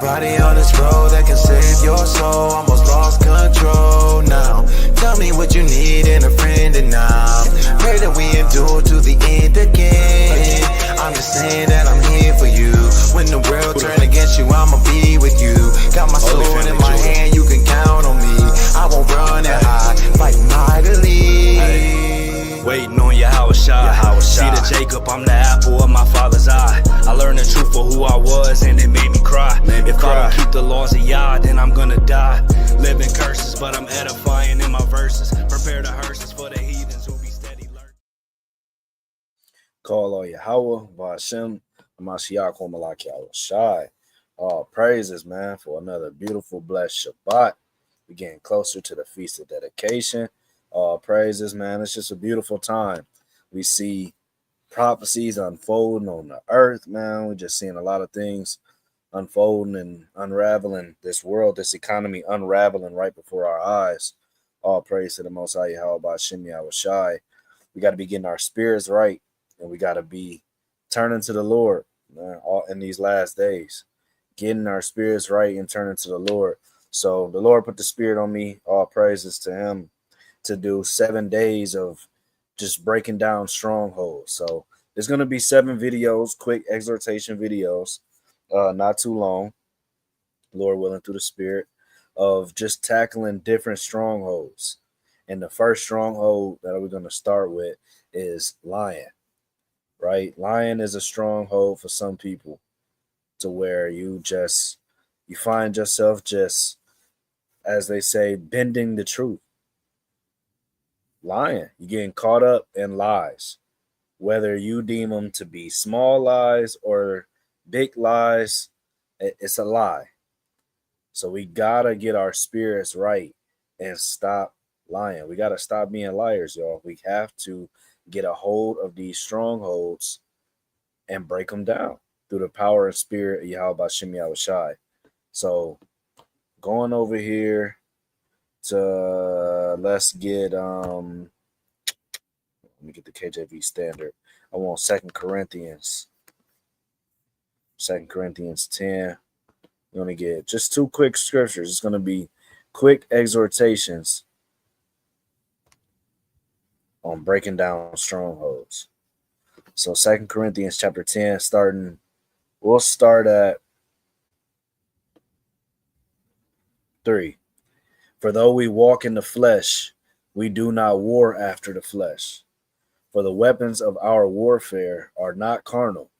nobody on this road that can save your soul. Almost lost control now. Tell me what you need in a friend and now. Pray that we endure to the end again. I'm just saying that I'm here for you. When the world turn against you, I'ma be with you. Got my sword in my hand, you can count on me. I won't run and hide, fight mightily. Waiting on O.F.I. See the Jacob, I'm the apple of my father's eye. I learned the truth for who I was and it made me cry. If I don't keep the laws of Yah, then I'm gonna die. Living curses, but I'm edifying in my verses. Prepare the hearses for the heathens who be steady learning. Call on Yahweh, Vashem, Mashiach, Malak Shai. All praises, man, for another beautiful, blessed Shabbat. We're getting closer to the Feast of Dedication. All praises, man. It's just a beautiful time. We see prophecies unfolding on the earth, man. We're just seeing a lot of things unfolding and unraveling this world, this economy unraveling right before our eyes. All praise to the Most High Yahweh B'Shem Yahweh Shai. We got to be getting our spirits right, and we got to be turning to the Lord, man, all in these last days. Getting our spirits right and turning to the Lord. So the Lord put the Spirit on me. All praises to Him to do 7 days of just breaking down strongholds. So there's going to be 7 videos, quick exhortation videos, not too long, Lord willing, through the Spirit, of just tackling different strongholds. And the first stronghold that we're going to start with is lying, right? Lying is a stronghold for some people, to where you find yourself just, as they say, bending the truth. Lying. You're getting caught up in lies, whether you deem them to be small lies or big lies. It's a lie. So we gotta get our spirits right and stop lying. We gotta stop being liars, y'all. We have to get a hold of these strongholds and break them down through the power and spirit of Yahweh B'Shem Yahweh Shai. So going over here to let's get let me get the KJV standard. I want 2 Corinthians 10. We're going to get just 2 quick scriptures. It's going to be quick exhortations on breaking down strongholds. So 2 Corinthians chapter 10, we'll start at 3. For though we walk in the flesh, we do not war after the flesh. For the weapons of our warfare are not carnal,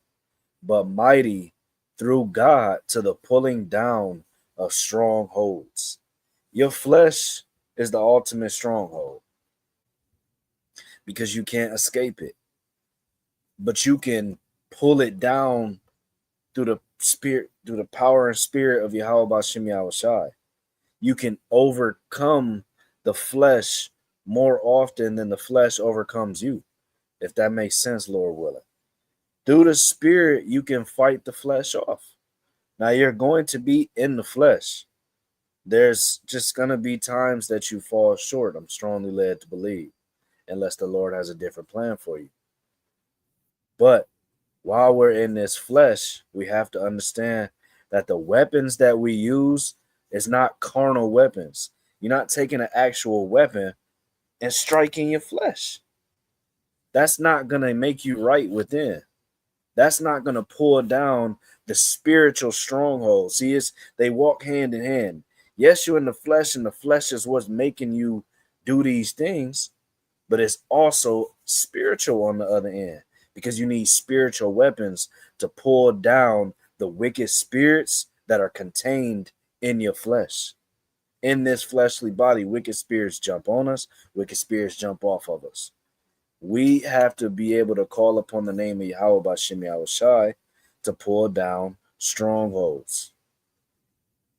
but mighty through God to the pulling down of strongholds. Your flesh is the ultimate stronghold because you can't escape it. But you can pull it down through the spirit, through the power and spirit of Yahweh B'Shem Yahweh Shai. You can overcome the flesh more often than the flesh overcomes you, if that makes sense, Lord willing. Through the spirit, you can fight the flesh off. Now, you're going to be in the flesh. There's just going to be times that you fall short, I'm strongly led to believe, unless the Lord has a different plan for you. But while we're in this flesh, we have to understand that the weapons that we use is not carnal weapons. You're not taking an actual weapon and striking your flesh. That's not going to make you right within. That's not going to pull down the spiritual stronghold. See, they walk hand in hand. Yes, you're in the flesh, and the flesh is what's making you do these things, but it's also spiritual on the other end, because you need spiritual weapons to pull down the wicked spirits that are contained in your flesh. In this fleshly body, wicked spirits jump on us, wicked spirits jump off of us. We have to be able to call upon the name of Yahweh B'Shem Yahweh Shai to pull down strongholds.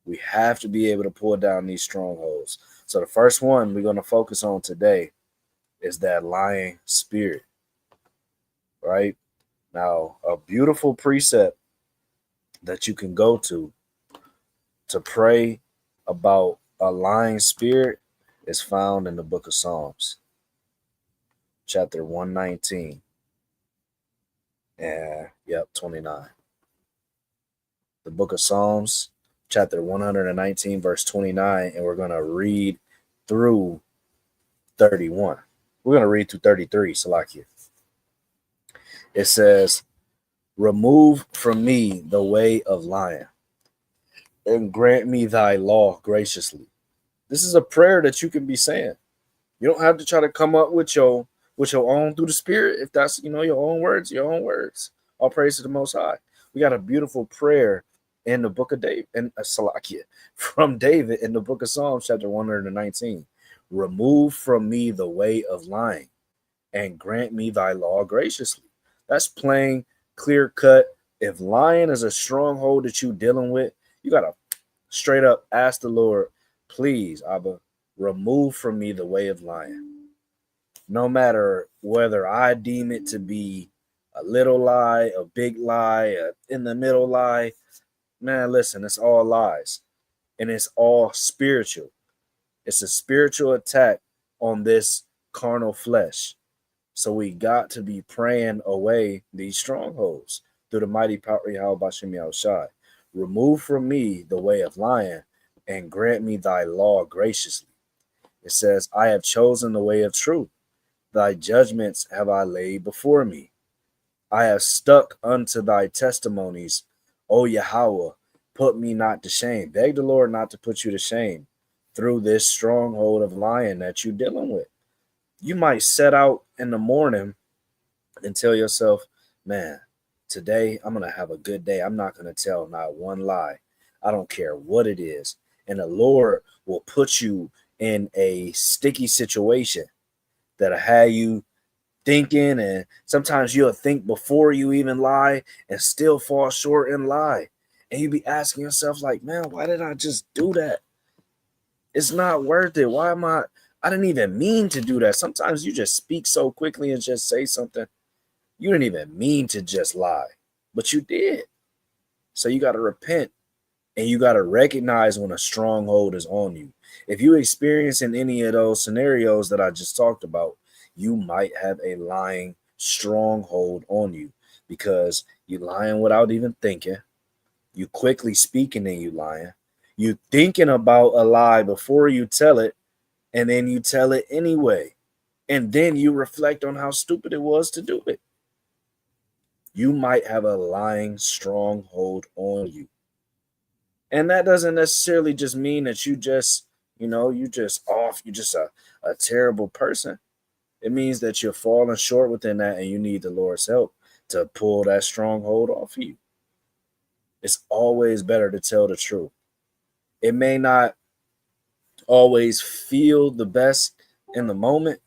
We have to be able to pull down these strongholds. So the first one we're going to focus on today is that lying spirit, right? Now, a beautiful precept that you can go to pray about a lying spirit is found in the book of Psalms, chapter 119, and 29. The book of Psalms, chapter 119, verse 29, and we're going to read through 31. We're going to read through 33, Salakia. It says, remove from me the way of lying, and grant me thy law graciously. This is a prayer that you can be saying. You don't have to try to come up with your own through the Spirit. If that's your own words, your own words. All praise to the Most High. We got a beautiful prayer in the book of David and Salakia from David in the book of Psalms, chapter 119. Remove from me the way of lying, and grant me thy law graciously. That's plain, clear cut. If lying is a stronghold that you're dealing with, you gotta straight up ask the Lord, please, Abba, remove from me the way of lying. No matter whether I deem it to be a little lie, a big lie, a in the middle lie, man, listen, it's all lies. And it's all spiritual. It's a spiritual attack on this carnal flesh. So we got to be praying away these strongholds through the mighty power of Yahweh Bashem Yahushai. Remove from me the way of lying, and grant me thy law graciously. It says, I have chosen the way of truth. Thy judgments have I laid before me. I have stuck unto thy testimonies, O Yahweh, put me not to shame. Beg the Lord not to put you to shame through this stronghold of lying that you're dealing with. You might set out in the morning and tell yourself, man, today I'm going to have a good day. I'm not going to tell not one lie. I don't care what it is. And the Lord will put you in a sticky situation that'll have you thinking, and sometimes you'll think before you even lie and still fall short and lie. And you be asking yourself like, man, why did I just do that? It's not worth it. I didn't even mean to do that. Sometimes you just speak so quickly and just say something. You didn't even mean to just lie, but you did. So you got to repent, and you got to recognize when a stronghold is on you. If you experience in any of those scenarios that I just talked about, you might have a lying stronghold on you, because you lying without even thinking. You quickly speaking and you lying. You thinking about a lie before you tell it, and then you tell it anyway. And then you reflect on how stupid it was to do it. You might have a lying stronghold on you. And that doesn't necessarily just mean that you just off, you're just a terrible person. It means that you're falling short within that, and you need the Lord's help to pull that stronghold off of you. It's always better to tell the truth. It may not always feel the best in the moment.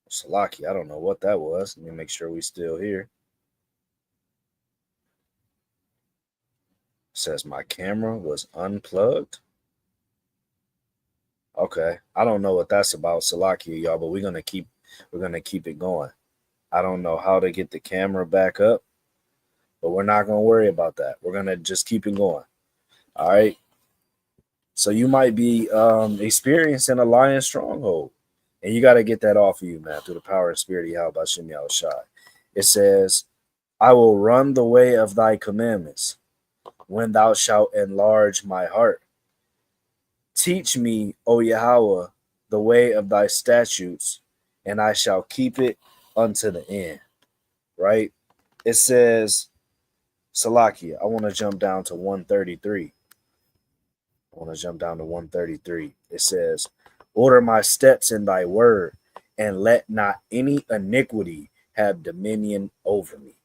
Salaki, I don't know what that was. Let me make sure we still here. It says my camera was unplugged. Okay, I don't know what that's about, Salaki, y'all, but we're gonna keep it going. I don't know how to get the camera back up, but we're not gonna worry about that. We're gonna just keep it going. All right. So you might be experiencing a lying stronghold, and you got to get that off of you, man, through the power and spirit of Yahweh Bashem Yahushai. It says, I will run the way of thy commandments when thou shalt enlarge my heart. Teach me, O Yahweh, the way of thy statutes, and I shall keep it unto the end. Right? It says, Salakia, I want to jump down to 133. It says, order my steps in thy word, and let not any iniquity have dominion over me.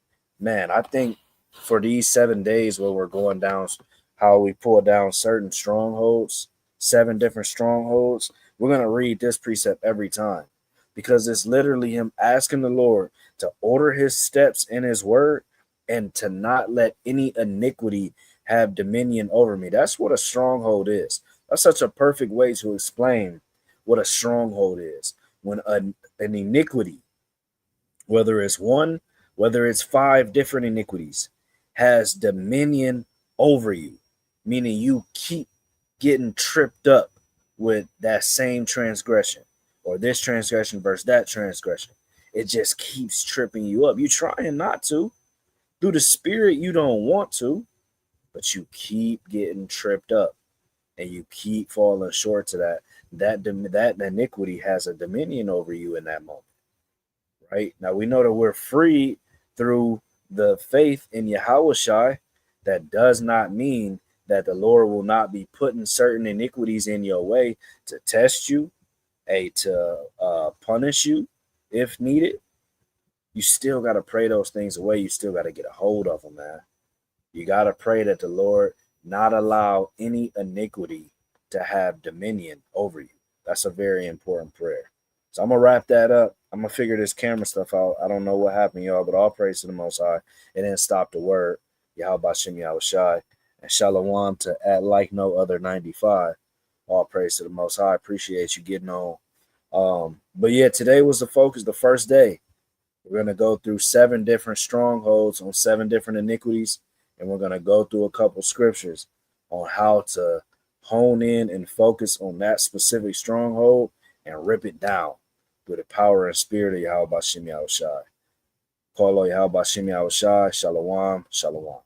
Man, I think for these 7 days where we're going down, how we pull down certain strongholds, 7 different strongholds, we're going to read this precept every time, because it's literally him asking the Lord to order his steps in his word and to not let any iniquity have dominion over me. That's what a stronghold is. That's such a perfect way to explain what a stronghold is. When an iniquity, whether it's one, whether it's 5 different iniquities, has dominion over you, meaning you keep getting tripped up with that same transgression, or this transgression versus that transgression. It just keeps tripping you up. You're trying not to, Through the spirit, you don't want to, but you keep getting tripped up and you keep falling short to that. That iniquity has a dominion over you in that moment, right? Now we know that we're free through the faith in Yahushai. That does not mean that the Lord will not be putting certain iniquities in your way to test you, to punish you if needed. You still got to pray those things away. You still got to get a hold of them, man. You got to pray that the Lord not allow any iniquity to have dominion over you. That's a very important prayer. So I'm going to wrap that up. I'm going to figure this camera stuff out. I don't know what happened, y'all, but all praise to the Most High. It didn't stop the word. Yahweh Shem Yahushai. And Shalom to At Like No Other 95. All praise to the Most High. Appreciate you getting on. But yeah, today was the focus, the first day. We're going to go through 7 different strongholds on 7 different iniquities. And we're going to go through a couple scriptures on how to hone in and focus on that specific stronghold and rip it down through the power and spirit of Yahweh Bashem Yahushai. Kolo Yahweh Bashem Yahushai. Shalom. Shalom.